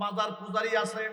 মাজার পূজারি আছে,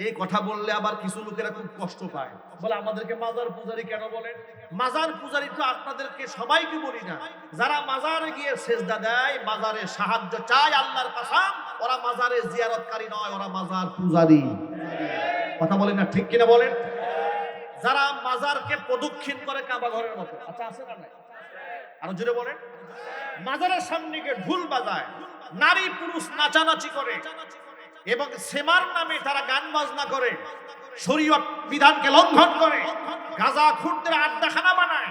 এই কথা বললে আবার কিছু লোকেরা খুব কষ্ট পায়, বলে আমাদেরকে মাজার পূজারি কেন বলেন? মাজার পূজারি তো আপনাদেরকে সবাইকে বলি না, যারা মাজারে গিয়ে সেজদা দেয়, মাজারে সাহায্য চায়, আল্লাহর কসম ওরা মাজারে জিয়ারতকারী নয়, ওরা মাজার পূজারি। কথা বলেন না, ঠিক কিনা বলেন? যারা মাজারকে প্রদক্ষিণ করে কাবা ঘরের মতো, আচ্ছা আছে না? নাই? আরো জোরে বলেন। মাজারের সামনে গিয়ে ঢুল বাজায়, নারী পুরুষ নাচানাচি করে এবং সেমার নামে তারা গান বাজনা করে, শরীয়ত বিধানকে লঙ্ঘন করে, গাঁজা খুরদের আড্ডাখানা বানায়,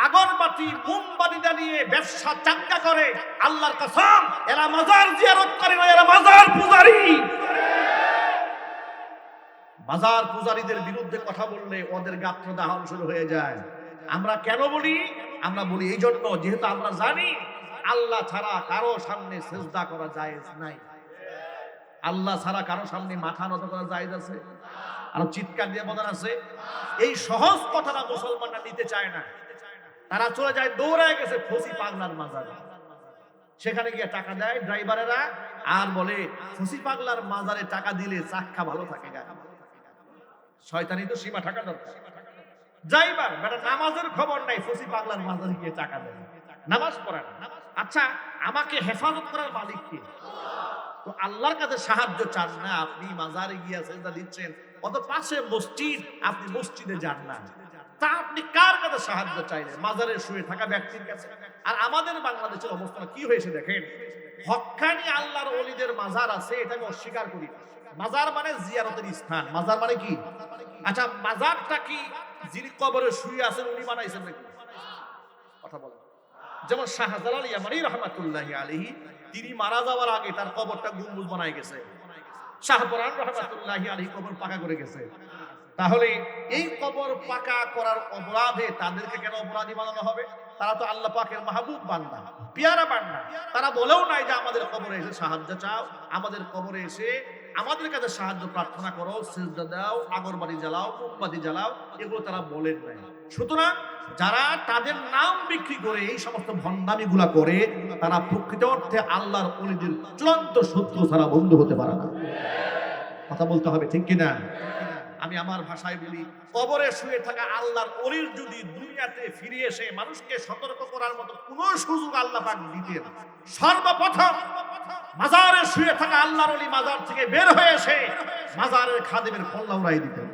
আগরবাতি মোমবাতি জ্বালিয়ে ব্যবসা চাঙ্গা করে। আল্লাহর কসম এরা মাজার জিয়ারত করে না, এরা মাজার পূজারি। মাজার পূজারীদের বিরুদ্ধে কথা বললে ওদের গাত্র দাহন শুরু হয়ে যায়। আমরা কেন বলি? আমরা বলি এই জন্য, যেহেতু আমরা জানি আল্লাহ ছাড়া কারো সামনে সেজদা করা জায়েজ নাই। আল্লাহ ছাড়া কারো সামনে মাথা নত করা জায়েজ আছে? আর চিৎকার দিয়ে বলার আছে? এই সহজ কথাটা মুসলমানরা নিতে চায় না। তারা চলে যায়, দৌড়ায় গেছে ফসি পাগলার মাজারে, সেখানে গিয়ে টাকা দেয় ড্রাইভারেরা, আর বলে ফসি পাগলার মাজারে টাকা দিলে চাক্কা ভালো থাকে। শয়তানি তো সীমা থাকা দরকার। ড্রাইভার বেটা নামাজের খবর নাই, ফসি পাগলার মাজারে গিয়ে টাকা দেয়, নামাজ পড়ে না। আচ্ছা, আমাকে হেফাজত করার মালিক কে? তো আল্লাহর কাছে সাহায্য চান না, আপনি মাজারে গিয়ে সেজদা দিচ্ছেন, অত পাশে মসজিদ, আপনি মসজিদে যান না, তা আপনি কার কাছে সাহায্য চাইলেন? মাজারে শুয়ে থাকা ব্যক্তির কাছে। আর আমাদের বাংলাদেশের অবস্থা কি হয়েছে দেখেন, হক্কানি আল্লাহর ওলিদের মাজার আছে, এটা আমি অস্বীকার করি। মাজার মানে জিয়ারতের স্থান। মাজার মানে কি? আচ্ছা, মাজারটা কি যিনি কবরে শুয়ে আছেন উনি বানাইছেন নাকি? কথা বলেন। যেমন শাহজালাল ইয়ামানী রহমাতুল্লাহি আলাইহি, তিনি মারা যাওয়ার আগে তার কবরটা গম্বুজ বানায় গেছে। শাহপরান রহমাতুল্লাহি আলাইহি কবর পাকা করে গেছে। তাহলে এই কবর পাকা করার অপরাধে তাদেরকে কেন অপরাধী বানানো হবে? তারা তো আল্লাহ পাকের মাহবুব বান্দা, পিয়ারা বান্দা। তারা বলেও নাই যে আমাদের কবরে এসে সাহায্য চাও, আমাদের কবরে এসে আমাদের কাছে সাহায্য প্রার্থনা করো, সিজদা দাও, আগরবাতি জ্বালাও, মোমবাতি জ্বালাও, এগুলো তারা বলেন নাই। সুতরাং যারা তাদের নাম বিক্রি করে এই সমস্ত ভণ্ডামিগুলা করে, তারা প্রকৃত অর্থে আল্লাহর ওলিদের চূড়ান্ত শত্রু ছাড়া বন্ধু হতে পারে না। কথা বলতে হবে, ঠিক কিনা? আমি আমার ভাষায় বলি, কবরে শুয়ে থাকা আল্লাহর ওলির যদি দুনিয়াতে ফিরে এসে মানুষকে সতর্ক করার মতো কোন সুযোগ আল্লাহ পাক দিতেন, সর্বপ্রথম মাজারে শুয়ে থাকা আল্লাহর ওলি মাজার থেকে বের হয়ে এসে মাজারের খাদেমের কল্লা উড়াই দিতেন।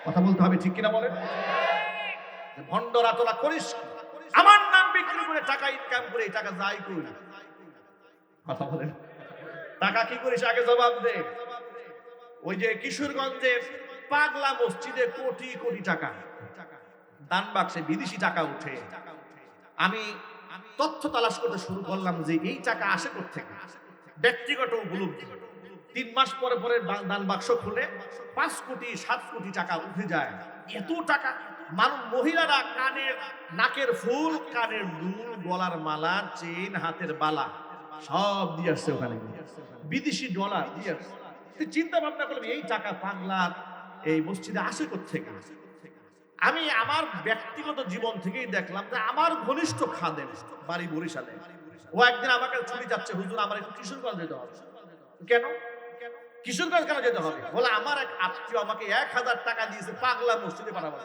কথা বলতে হবে, ঠিক কিনা বলেন? ভণ্ডরা তোরা করিস, আমার নাম বিক্রি করে টাকা ইনকাম করে, এই টাকা যাই করি। কথা বলেন, টাকা কি করিস আগে জবাব দে। ওই যে কিশোরগঞ্জে পাগলা মসজিদে কোটি কোটি টাকা দান বাক্সে বিদেশি টাকা উঠে। আমি তথ্য তালাশ করতে শুরু করলাম যে এই টাকা আসে কোত্থেকে। ব্যক্তিগত উপলব্ধি, 3 মাস পরে পরে দান বাক্স খুলে 5 কোটি 7 কোটি টাকা উঠে যায়। এত টাকা! মানুষ, মহিলারা কানের নাকের ফুল, কানের দুল, গলার মালা, চেন, হাতের বালা সব দিয়ে আসছে ওখানে, বিদেশি ডলার দিয়ে আসছে। চিন্তা ভাবনা করলাম এই টাকা পাগলার এই মসজিদে আসে কোত্থেকে। আমি আমার ব্যক্তিগত জীবন থেকেই দেখলাম যে আমার ঘনিষ্ঠ খাদেম বাড়ি বরিশালে, ও একদিন আমাকে ছুটি যাচ্ছে, হুজুর আমার একটু কিশোরগঞ্জ যেতে হবে। কেন? কিশোরগঞ্জ কেন যেতে হবে? বলে আমার এক আত্মীয় আমাকে 1000 টাকা দিয়েছে পাগলা মসজিদে পাঠাবার।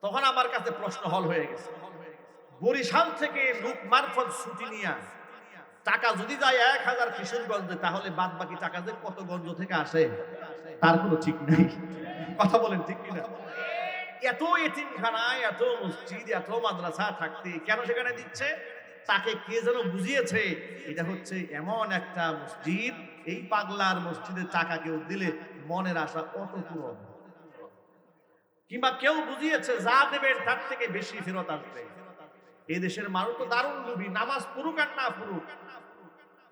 তখন আমার কাছে প্রশ্ন হল হয়ে গেছে, বরিশাল থেকে লোক মারফত ছুটি নিয়ে টাকা যদি যায় 1000 কিশোরগঞ্জে, তাহলে বাদ বাকি টাকা যে কত গঞ্জ থেকে আসে তার কোনো ঠিক নাই। কথা বলেন, ঠিক কিনা? এত এতিমখানায়, এত মসজিদ, এত মাদ্রাসা থাকতে কেন সেখানে দিচ্ছে? তাকে কে যেন বুঝিয়েছে এটা হচ্ছে এমন একটা মসজিদ, এই পাগলার মসজিদের টাকা কেউ দিলে মনের আশা কত পূরণ। কিংবা কেউ বুঝিয়েছে যা দেবেন তার থেকে বেশি ফেরত আসবে। এই দেশের মানুষ তো দারুণ লোভী, নামাজ পড়ুক আর না পড়ুক।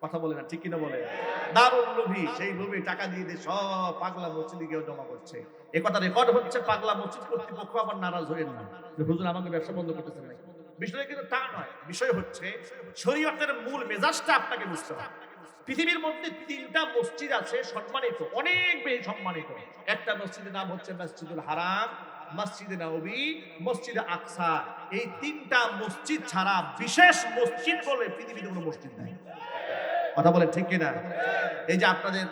কথা বলে না, ঠিক কিনা বলে? দারুণ লোভী, সেই লোভে টাকা দিয়ে দিয়ে সব পাগলা মসজিদে গিয়ে জমা করছে। এ কথা রেকর্ড হচ্ছে, পাগলা মসজিদ কর্তৃপক্ষ আবার নারাজ হয়েন না যে হুজুর আমাকে ব্যবসা বন্ধ করতেছেন না। বিষয় কিন্তু তা নয়, বিষয় হচ্ছে শরীয়তের মূল মেজাজটা আপনাকে বুঝতে হবে। পৃথিবীর মধ্যে 3টা মসজিদ আছে সম্মানিত, অনেক বেশি সম্মানিত। একটা মসজিদের নাম হচ্ছে মসজিদুল হারাম, মসজিদে নববী, মসজিদে আকসা। এই 3টা মসজিদ ছাড়া বিশেষ মসজিদ বলে পৃথিবীতে কোনো মসজিদ নাই। কথা বলেন ঠিক কিনা? এই যে আপনাদের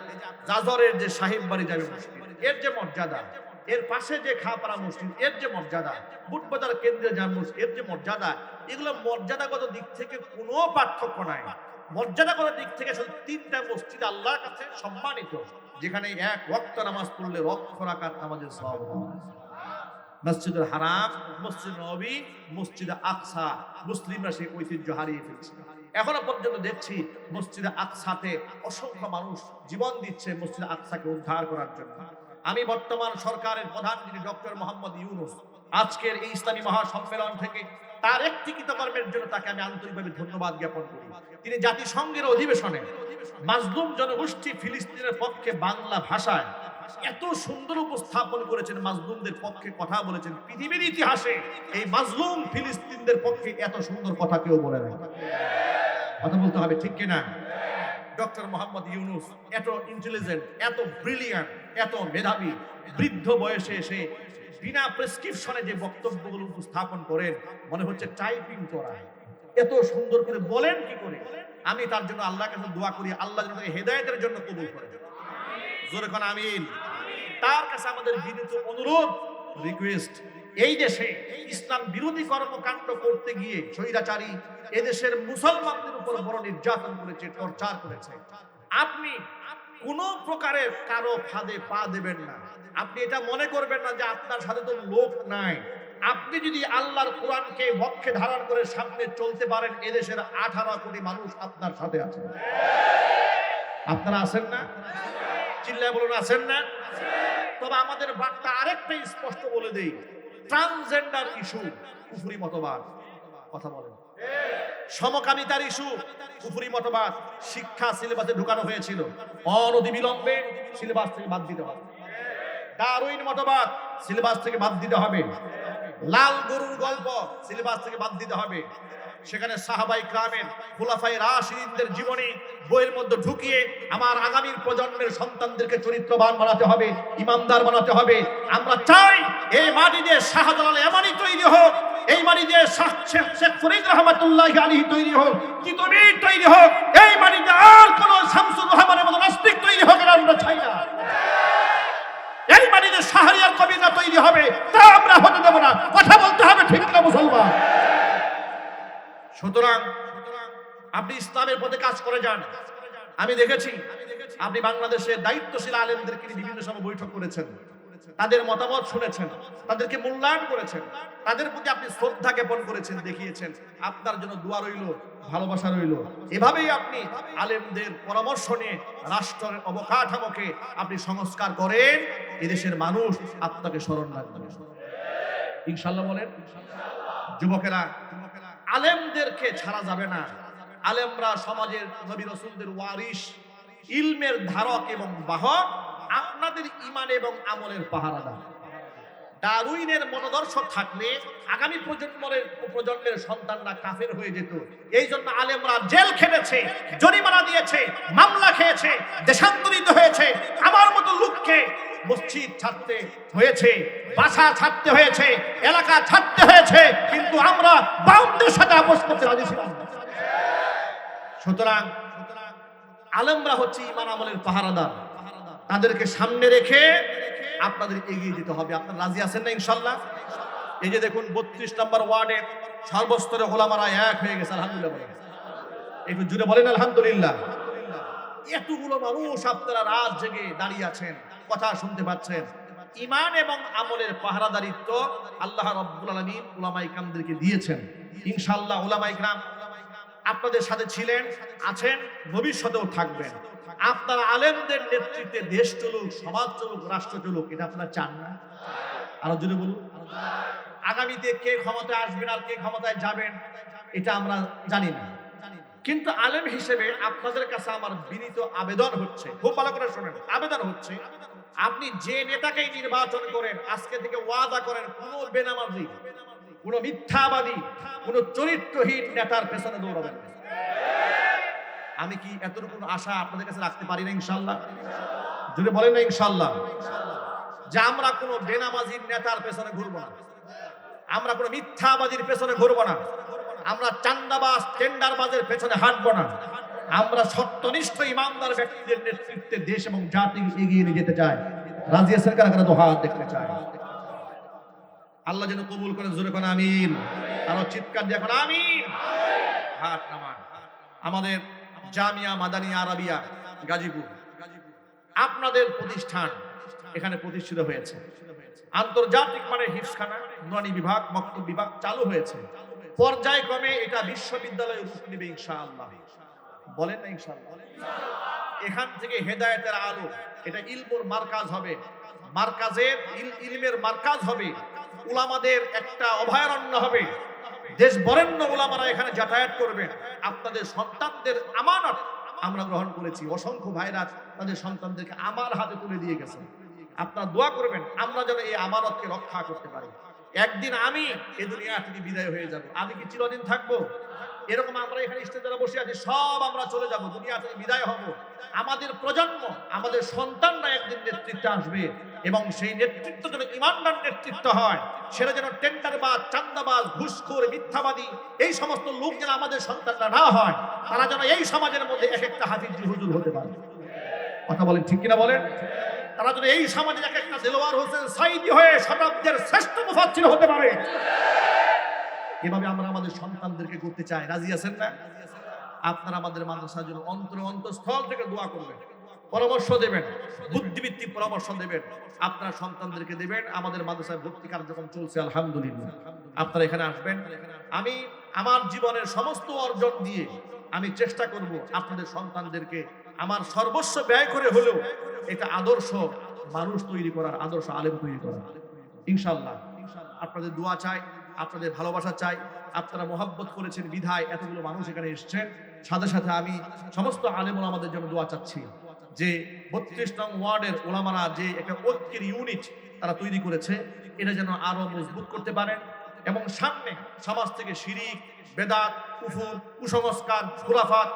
জাজরের যে সাহেব বাড়ি জামে মসজিদ, এর যে মর্যাদা, এর পাশে যে খাপাড়া মসজিদ, এর যে মর্যাদা, বুটবাজার কেন্দ্রীয় জামে মসজিদ, এর যে মর্যাদা, এগুলো মর্যাদাগত দিক থেকে কোনো পার্থক্য নাই। মর্যাদাগত দিক থেকে শুধু তিনটা মসজিদ আল্লাহর কাছে সম্মানিত, যেখানে এক ওয়াক্ত নামাজ পড়লে লক্ষ রাকাত নামাজের সওয়াব হয়। মসজিদুল হারাম, মসজিদ নববী, মসজিদ আকসা। মুসলিমরা সেই ঐতিহ্য হারিয়ে ফেলছে। এখনো পর্যন্ত দেখছি মসজিদে আকসাতে অসংখ্য মানুষ জীবন দিচ্ছে মসজিদ আকসাকে উদ্ধার করার জন্য। আমি বর্তমান সরকারের প্রধান যিনি ডক্টর মোহাম্মদ ইউনূস, আজকের এই ইসলামী মহাসম্মেলন থেকে তার একটি কৃতকর্মের জন্য তাকে আমি আন্তরিকভাবে ধন্যবাদ জ্ঞাপন করি। তিনি জাতিসংঘের অধিবেশনে মাজলুম জনগোষ্ঠী ফিলিস্তিনের পক্ষে বাংলা ভাষায় এত সুন্দর উপস্থাপন করেছেন, মাজলুমদের পক্ষে কথা বলেছেন। পৃথিবীর ইতিহাসে এই মাজলুম ফিলিস্তিনদের পক্ষে এত সুন্দর কথা কেউ বলে নাই। কথা বলতে হবে ঠিক কিনা? ডক্টর মোহাম্মদ ইউনূস এত ইন্টেলিজেন্ট, এত ব্রিলিয়ান্ট, এত মেধাবী, বৃদ্ধ বয়সে এসে বিনা প্রেসক্রিপশনে যে বক্তব্যগুলো উপস্থাপন করেন, মনে হচ্ছে টাইপিং করা। এত সুন্দর করে বলেন কি করে? আমি তার জন্য আল্লাহর কাছে দোয়া করি, আল্লাহ যেন তাকে হেদায়েতের জন্য কবুল করেন। জোরে কোন আমিন। তার কাছে আমাদের বিনীত অনুরোধ, রিকোয়েস্ট, এই দেশে ইসলাম বিরোধী কর্মকাণ্ড করতে গিয়ে স্বৈরাচারী এদেশের মুসলমানদের উপর বড় নির্যাতন করেছে, টর্চার করেছে। আপনি কোন প্রকারের কারো ফাঁদে পা দেবেন না। আপনি এটা মনে করবেন না যে আপনার সাথে তো লোক নাই। আপনি যদি আল্লাহর কোরআনকে বক্ষে ধারণ করে সামনে চলতে পারেন, এদেশের 18 কোটি মানুষ আপনার সাথে আছে। আপনারা আছেন না? চিল্লায় বলুন আছেন না? তবে আমাদের বার্তা আরেকটা স্পষ্ট বলে দেই, ট্রান্সজেন্ডার ইস্যু কুফরি মতবাদ। কথা বলেন। সমকামিতার ইস্যু কুফরি মতবাদ। শিক্ষা সিলেবাসে ঢুকানো হয়েছিল, অনতিবিলম্বে সিলেবাস থেকে বাদ দিতে হবে। ডারউইন মতবাদ সিলেবাস থেকে বাদ দিতে হবে। লাল গরুর গল্প সিলেবাস থেকে বাদ দিতে হবে। সেখানে সাহাবায়ে কিরামের, খুলাফায়ে রাশিদিনদের জীবনী বইয়ের মধ্যে ঢুকিয়ে আমার আগামীর প্রজন্মের সন্তানদেরকে চরিত্রবান বানাতে হবে, ইমানদার বানাতে হবে। আমরা চাই এই মাটি দিয়ে শাহজালাল এমনই তৈরি হোক, এই মাটি দিয়ে শেখ ফরিদ রহমাতুল্লাহি আলাইহি তৈরি হোক, তিতুমির তৈরি হোক, এই মাটিতে আর কোন শামসুর রহমানের মতো নাস্তিক তৈরি হোক না, আমরা চাই না। এই মাটিতে শাহরিয়ার কবিরা তৈরি হবে, তা আমরা হতে দেব না। কথা বলতে হবে ঠিক না মুসলমান? সুতরাং আপনি ইসলামের পথে কাজ করে যান। আমি দেখেছি আপনি বাংলাদেশের দায়িত্বশীল আলেমদেরকে বিভিন্ন সময় বৈঠক করেছেন, তাদের মতামত শুনেছেন, তাদেরকে মূল্যায়ন করেছেন, তাদের প্রতি আপনি শ্রদ্ধা জ্ঞাপন করেছেন, দেখিয়েছেন। আপনার জন্য দোয়া রইল, ভালোবাসা রইল। এভাবেই আপনি আলেমদের পরামর্শ নিয়ে রাষ্ট্রের অবকাঠামোকে আপনি সংস্কার করেন, এদেশের মানুষ আপনাকে স্মরণ রাখবে ইনশাআল্লাহ। বলেন যুবকেরা, আলেমদেরকে ছাড়া যাবে না। আলেমরা সমাজের নবী রাসূলদের ওয়ারিস, ইলমের ধারক এবং বাহক, আপনাদের ঈমান এবং আমলের পাহারাদার। ডারউইনের মনোদর্শ থাকলে আগামী প্রজন্মের সন্তানরা কাফের হয়ে যেত। এই জন্য আলেমরা জেল খেটেছে, জরিমানা দিয়েছে, মামলা খেয়েছে, দেশান্তরিত হয়েছে। আমার মতো লোককে মসজিদ ছাড়তে হয়েছে, বাসা ছাড়তে হয়েছে, এলাকা ছাড়তে হয়েছে, কিন্তু আমরা বাউন্ডের সাথে আপোষ করতে রাজি ছিলাম। সুতরাং আলেমরা হচ্ছে ঈমান আমলের পাহারাদার। তাদেরকে সামনে রেখে আপনাদের এগিয়ে যেতে হবে। আপনারা রাজি আছেন না ইনশাআল্লাহ? এই যে দেখুন 32 নম্বর ওয়ার্ডে সর্বস্তরে ওলামারা এক হয়ে গেছে, আলহামদুলিল্লাহ বলেন। একটু জুড়ে বলেন আলহামদুলিল্লাহ। এতগুলো মানুষ আপনারা রাত জেগে দাঁড়িয়ে আছেন, কথা শুনতে পাচ্ছেন। ঈমান এবং আমলের পাহারাদারিত্ব আল্লাহ রাব্বুল আলামিন উলামায়ে কিরামদেরকে দিয়েছেন। ইনশাআল্লাহ উলামায়ে কিরাম আপনাদের সাথে ছিলেন, আছেন, ভবিষ্যতেও থাকবেন। আপনারা আলেমদের নেতৃত্বে দেশ চলুক, সমাজ চলুক, রাষ্ট্র চলুক, এটা আপনারা চান না? আরো জোরে বলুন। আগামীতে কে ক্ষমতায় আসবেন আর কে ক্ষমতায় যাবেন এটা আমরা জানি না, কিন্তু আলেম হিসেবে আপনাদের কাছে আমার বিনীত আবেদন হচ্ছে, খুব ভালো করে শুনেন, আবেদন হচ্ছে, আপনি যে নেতাকেই নির্বাচন করেন, আজকে থেকে ওয়াদা করেন কোনো বেনামাজি, কোনো মিথ্যাবাদী, কোনো চরিত্রহীন নেতার পেছনে দৌড়াবেন না। আমি কি এতটুকু আশা আপনাদের কাছে রাখতে পারি না ইনশাআল্লাহ? যদি বলেন না ইনশাআল্লাহ, যে আমরা কোনো বেনামাজির নেতার পেছনে ঘুরবো না, আমরা কোনো মিথ্যাবাদীর পেছনে ঘুরবো না, আমরা চান্দাবাজ টেন্ডারবাজের পেছনে হাঁটবো না, আমরা সত্যনিষ্ঠ ইমানদার ব্যক্তিদের নেতৃত্বে দেশ এবং জাতি এগিয়ে নিয়ে যেতে চাই। রাজি আছেন কারা কারা? হাত দেখতে চাই। আল্লাহ যেন কবুল করেন, জোরে কোন আমিন। আরো চিৎকার দিয়ে এখন আমিন। হাত নামান। আমাদের জামিয়া মাদানিয়া আরাবিয়া গাজীপুর, আপনাদের প্রতিষ্ঠান এখানে প্রতিষ্ঠিত হয়েছে। আন্তর্জাতিক মানের হিফজখানা, নুরানি বিভাগ, মক্তব বিভাগ চালু হয়েছে। পর্যায়ক্রমে এটা বিশ্ববিদ্যালয়ে রূপ নেবে ইনশাআল্লাহ। বলেন না ইনশাআল্লাহ? এখান থেকে হেদায়েতের আলো, এটা ইলমুর মার্কাজ হবে, মার্কাজের ইলমের মার্কাজ হবে, উলামাদের একটা অভয়ারণ্য হবে। দেশ বরেণ্য উলামারা এখানে যাতায়াত করবেন। আপনাদের সন্তানদের আমানত আমরা গ্রহণ করেছি। অসংখ্য ভাইরা তাদের সন্তানদেরকে আমার হাতে তুলে দিয়ে গেছে। আপনারা দোয়া করবেন আমরা যেন এই আমানতকে রক্ষা করতে পারি। একদিন আমি এই দুনিয়া থেকে বিদায় হয়ে যাব। আমি কি চিরদিন থাকবো? এরকম আমরা এখানে স্টেজে বসে আছি, সব আমরা চলে যাব, দুনিয়া থেকে বিদায় হব। আমাদের প্রজন্ম, আমাদের সন্তানরা একদিন নেতৃত্বে আসবে এবং সেই নেতৃত্ব যেন ইমানদার নেতৃত্ব হয়। সেটা যেন টেন্ডারবাজ, চান্দাবাজ, ঘুষখোর, মিথ্যাবাদী এই সমস্ত লোক যেন আমাদের সন্তানরা না হয়। তারা যেন এই সমাজের মধ্যে এক একটা হাফিজ হুজুর হতে পারে। কথা বলেন ঠিক কিনা বলেন? তারা যেন এই সমাজে এক একটা দেলোয়ার হোসেন সাইদি হয়ে শতাব্দীর শ্রেষ্ঠ মুফাসসির হতে পারে। এভাবে আমরা আমাদের সন্তানদেরকে করতে চাই। রাজি আছেন না? আপনারা আমাদের মাদ্রাসার জন্য অন্তঃস্থল থেকে দোয়া করবেন, পরামর্শ দেবেন, বুদ্ধিভিত্তিক পরামর্শ দেবেন, আপনার সন্তানদেরকে দেবেন। আমাদের মাদ্রাসায় ভর্তি কার্যক্রম চলছে আলহামদুলিল্লাহ। আপনারা এখানে আসবেন। আমি আমার জীবনের সমস্ত অর্জন দিয়ে আমি চেষ্টা করব আপনাদের সন্তানদেরকে আমার সর্বস্ব ব্যয় করে হলেও এটা আদর্শ মানুষ তৈরি করার, আদর্শ আলেম তৈরি করার। ইনশাআল্লাহ আপনাদের দোয়া চাই, আপনাদের ভালোবাসা চাই। আপনারা মোহাব্বত করেছেন বিধায় এতগুলো মানুষ এখানে এসেছেন। সাথে সাথে আমি সমস্ত আলেম ওলামাদের জন্য দোয়া চাচ্ছি যে 32 নং ওয়ার্ডের ওলামারা যে একটা ঐক্যের ইউনিট তারা তৈরি করেছে, এটা যেন আরো মজবুত করতে পারেন এবং সামনে সমাজ থেকে শিরিক, বেদাত, কুফর, কুসংস্কার, খুরাফাত,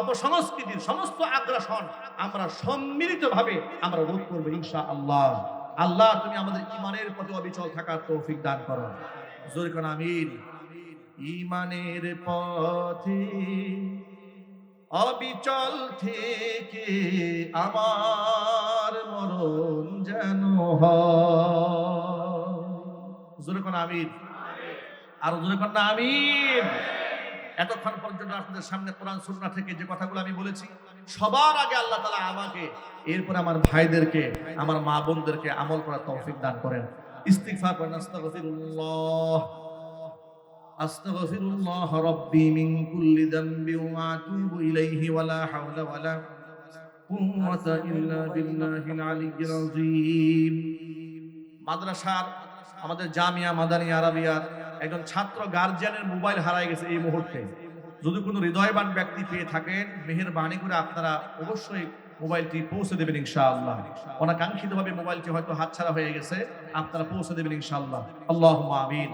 অপসংস্কৃতির সমস্ত আগ্রাসন আমরা সম্মিলিতভাবে আমরা রোধ করবো ইনশাআল্লাহ। আল্লাহ তুমি আমাদের ঈমানের পথে অবিচল থাকার তৌফিক দান করো। জোরে কোন আমিন। ঈমানের পথে অবিচল থেকে আমার মরণ যেন হয়। জোরে কোন আমিন। আর জোরে কোন আমিন। এতক্ষণ পর্যন্ত আপনাদের সামনে কোরআন সুন্নাহ থেকে যে কথাগুলো আমি বলেছি, সবার আগে আল্লাহ তাআলা আমাকে, এরপর আমার ভাইদেরকে, আমার মা বোনদেরকে আমল করার তৌফিক দান করেন। ইস্তিগফার করেন। আস্তাগফিরুল্লাহ আস্তাগফিরুল্লাহ রাব্বি মিন কুল্লি যামবি ওয়া আতুবু ইলাইহি ওয়া লা হাওলা ওয়া লা কুওয়াতা ইল্লা বিল্লাহিল আলিয়্যিল আযীম। মাদ্রাসার আমাদের জামিয়া মাদানিয়া আরাবিয়ার একজন ছাত্র গার্জিয়ানের মোবাইল হারায় গেছে এই মুহূর্তে। যদি কোনো হৃদয়বান ব্যক্তি পেয়ে থাকেন, মেহেরবানি করে আপনারা অবশ্যই মোবাইলটি পৌঁছে দেবেন ইনশাআল্লাহ। অনাকাঙ্ক্ষিতভাবে মোবাইলটি হয়তো হাতছাড়া হয়ে গেছে, আপনারা পৌঁছে দেবেন ইনশাআল্লাহ। আল্লাহুম্মা আমিন।